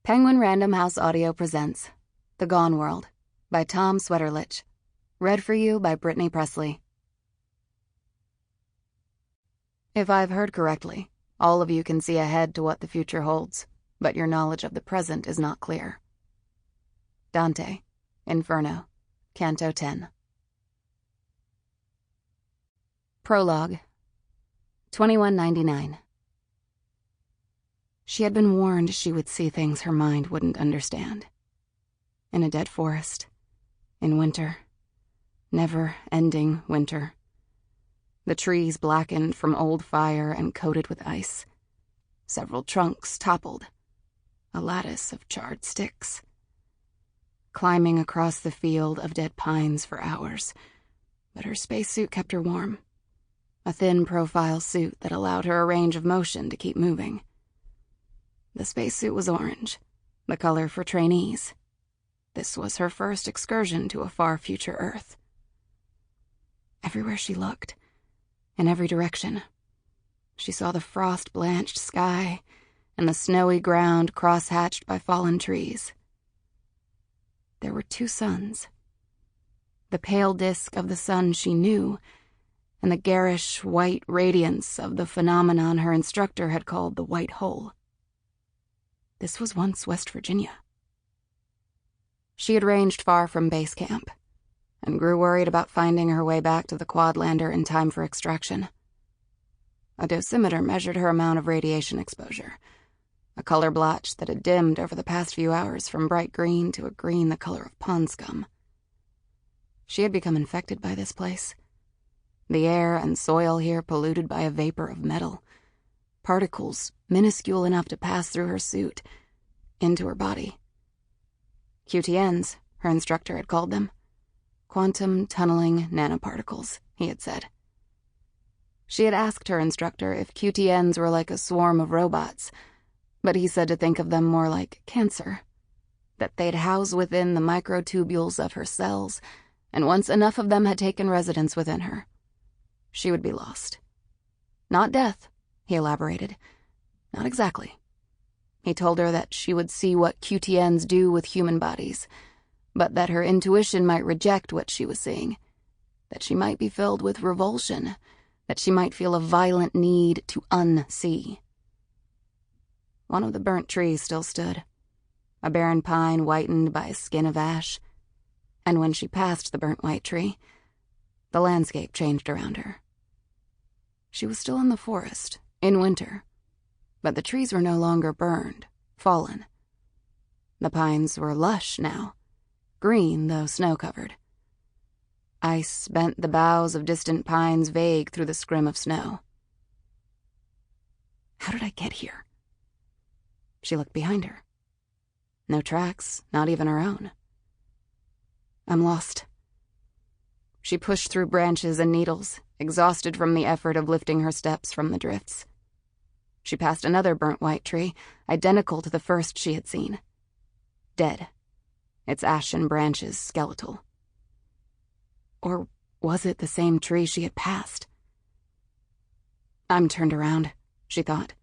Penguin Random House Audio presents The Gone World by Tom SWETERLITSCH. Read for you by Brittany Pressley. If I've heard correctly, all of you can see ahead to what the future holds, but your knowledge of the present is not clear. Dante, Inferno, Canto 10. Prologue, 2199. She had been warned she would see things her mind wouldn't understand. In a dead forest, in winter, never-ending winter. The trees blackened from old fire and coated with ice. Several trunks toppled. A lattice of charred sticks. Climbing across the field of dead pines for hours, but her spacesuit kept her warm. A thin profile suit that allowed her a range of motion to keep moving. The spacesuit was orange, the color for trainees. This was her first excursion to a far future Earth. Everywhere she looked, in every direction, she saw the frost-blanched sky and the snowy ground cross-hatched by fallen trees. There were two suns. The pale disk of the sun she knew, and the garish white radiance of the phenomenon her instructor had called the white hole. This was once West Virginia. She had ranged far from base camp, and grew worried about finding her way back to the quadlander in time for extraction. A dosimeter measured her amount of radiation exposure, a color blotch that had dimmed over the past few hours from bright green to a green the color of pond scum. She had become infected by this place. The air and soil here polluted by a vapor of metal, particles minuscule enough to pass through her suit, into her body. QTNs, her instructor had called them. Quantum tunneling nanoparticles, he had said. She had asked her instructor if QTNs were like a swarm of robots, but he said to think of them more like cancer, that they'd house within the microtubules of her cells, and once enough of them had taken residence within her, she would be lost. Not death, he elaborated. Not exactly. He told her that she would see what QTNs do with human bodies, but that her intuition might reject what she was seeing, that she might be filled with revulsion, that she might feel a violent need to unsee. One of the burnt trees still stood, a barren pine whitened by a skin of ash, and when she passed the burnt white tree, the landscape changed around her. She was still in the forest, in winter, but the trees were no longer burned, fallen. The pines were lush now, green though snow-covered. Ice bent the boughs of distant pines vague through the scrim of snow. How did I get here? She looked behind her. No tracks, not even her own. I'm lost. She pushed through branches and needles, exhausted from the effort of lifting her steps from the drifts. She passed another burnt white tree, identical to the first she had seen. Dead, its ashen branches skeletal. Or was it the same tree she had passed? I'm turned around, she thought.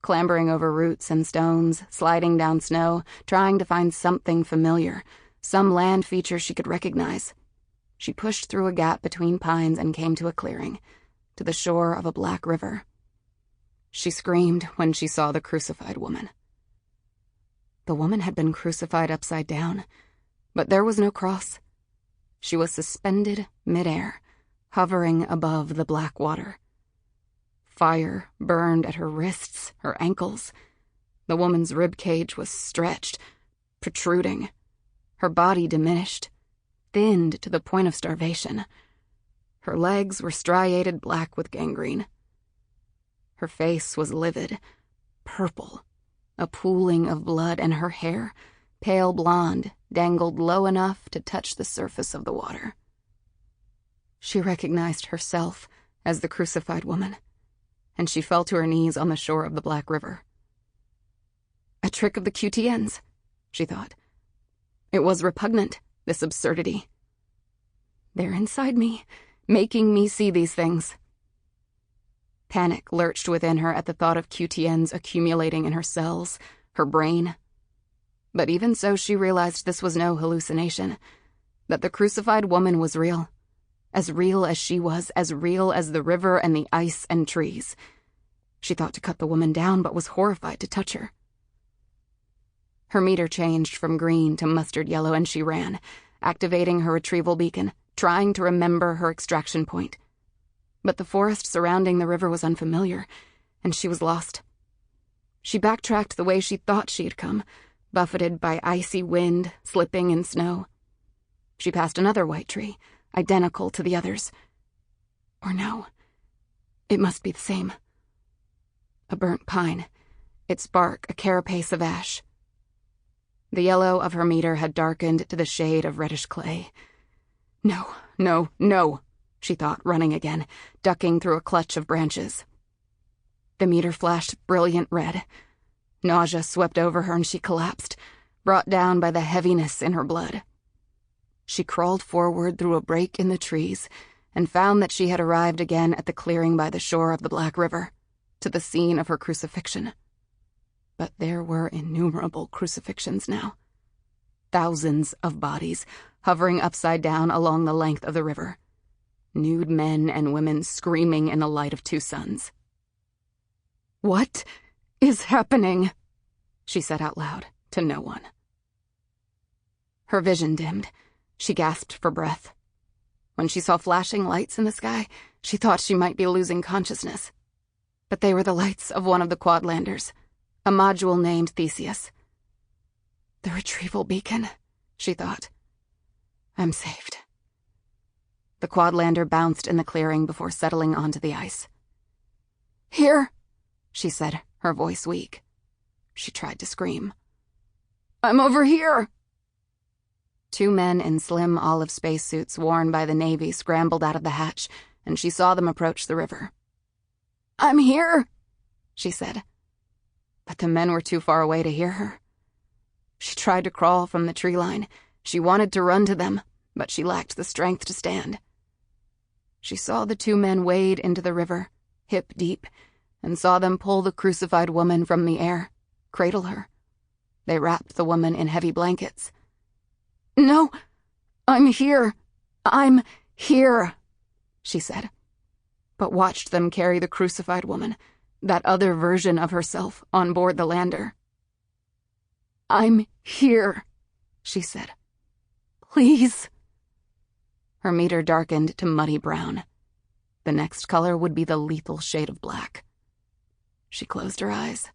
Clambering over roots and stones, sliding down snow, trying to find something familiar, some land feature she could recognize. She pushed through a gap between pines and came to a clearing, to the shore of a black river. She screamed when she saw the crucified woman. The woman had been crucified upside down, but there was no cross. She was suspended midair, hovering above the black water. Fire burned at her wrists, her ankles. The woman's rib cage was stretched, protruding. Her body diminished, thinned to the point of starvation. Her legs were striated black with gangrene. Her face was livid, purple, a pooling of blood, and her hair, pale blonde, dangled low enough to touch the surface of the water. She recognized herself as the crucified woman, and she fell to her knees on the shore of the Black River. A trick of the QTNs, she thought. It was repugnant, this absurdity. They're inside me, making me see these things. Panic lurched within her at the thought of QTNs accumulating in her cells, her brain, But even so, she realized this was no hallucination, that the crucified woman was real as she was, as real as the river and the ice and trees. She thought to cut the woman down, but was horrified to touch her. Her meter changed from green to mustard yellow, and she ran, activating her retrieval beacon, trying to remember her extraction point. But the forest surrounding the river was unfamiliar, and she was lost. She backtracked the way she thought she had come, buffeted by icy wind, slipping in snow. She passed another white tree, identical to the others. Or no, it must be the same. A burnt pine, its bark a carapace of ash. The yellow of her meter had darkened to the shade of reddish clay. No, no, no, she thought, running again, ducking through a clutch of branches. The meter flashed brilliant red. Nausea swept over her and she collapsed, brought down by the heaviness in her blood. She crawled forward through a break in the trees and found that she had arrived again at the clearing by the shore of the Black River, to the scene of her crucifixion. But there were innumerable crucifixions now. Thousands of bodies hovering upside down along the length of the river. Nude men and women screaming in the light of two suns. "What is happening?" she said out loud to no one. Her vision dimmed. She gasped for breath. When she saw flashing lights in the sky, she thought she might be losing consciousness. But they were the lights of one of the quadlanders, a module named Theseus. The retrieval beacon, she thought. I'm saved. The quadlander bounced in the clearing before settling onto the ice. "Here," she said, her voice weak. She tried to scream. "I'm over here." Two men in slim olive spacesuits worn by the Navy scrambled out of the hatch, and she saw them approach the river. "I'm here," she said. But the men were too far away to hear her. She tried to crawl from the tree line. She wanted to run to them, but she lacked the strength to stand. She saw the two men wade into the river, hip deep, and saw them pull the crucified woman from the air, cradle her. They wrapped the woman in heavy blankets. "No, I'm here. I'm here," she said, but watched them carry the crucified woman, that other version of herself, on board the lander. "I'm here," she said. "Please." Her meter darkened to muddy brown. The next color would be the lethal shade of black. She closed her eyes,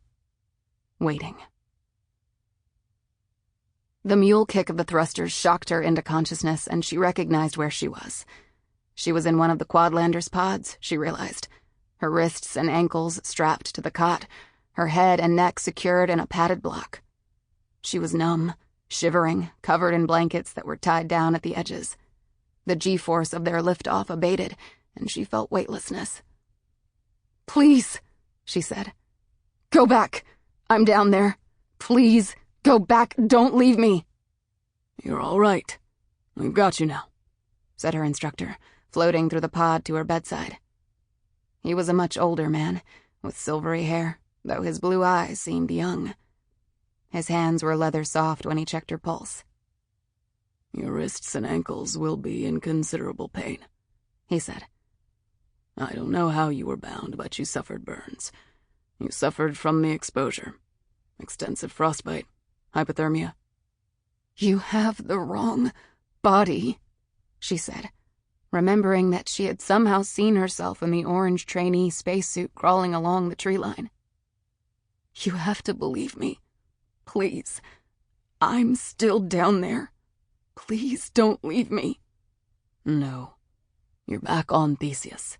waiting. The mule kick of the thrusters shocked her into consciousness, and she recognized where she was. She was in one of the quadlander's pods, she realized, her wrists and ankles strapped to the cot, her head and neck secured in a padded block. She was numb, shivering, covered in blankets that were tied down at the edges. The G-force of their liftoff abated, and she felt weightlessness. "Please," she said. "Go back. I'm down there. Please, go back. Don't leave me." "You're all right. We've got you now," said her instructor, floating through the pod to her bedside. He was a much older man, with silvery hair, though his blue eyes seemed young. His hands were leather soft when he checked her pulse. "Your wrists and ankles will be in considerable pain," he said. "I don't know how you were bound, but you suffered burns. You suffered from the exposure. Extensive frostbite, hypothermia." "You have the wrong body," she said, remembering that she had somehow seen herself in the orange trainee spacesuit crawling along the tree line. "You have to believe me. Please. I'm still down there. Please don't leave me." "No. You're back on Theseus,"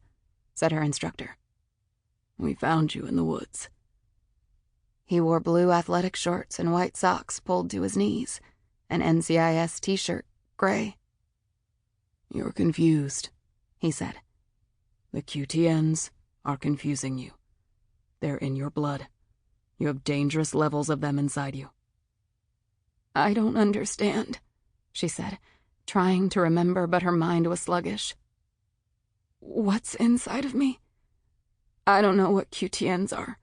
said her instructor. "We found you in the woods." He wore blue athletic shorts and white socks pulled to his knees, an NCIS t-shirt, gray. "You're confused," he said. "The QTNs are confusing you. They're in your blood. You have dangerous levels of them inside you." "I don't understand," she said, trying to remember, but her mind was sluggish. "What's inside of me? I don't know what QTNs are."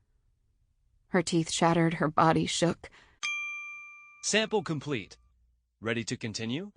Her teeth shattered, her body shook. Sample complete. Ready to continue?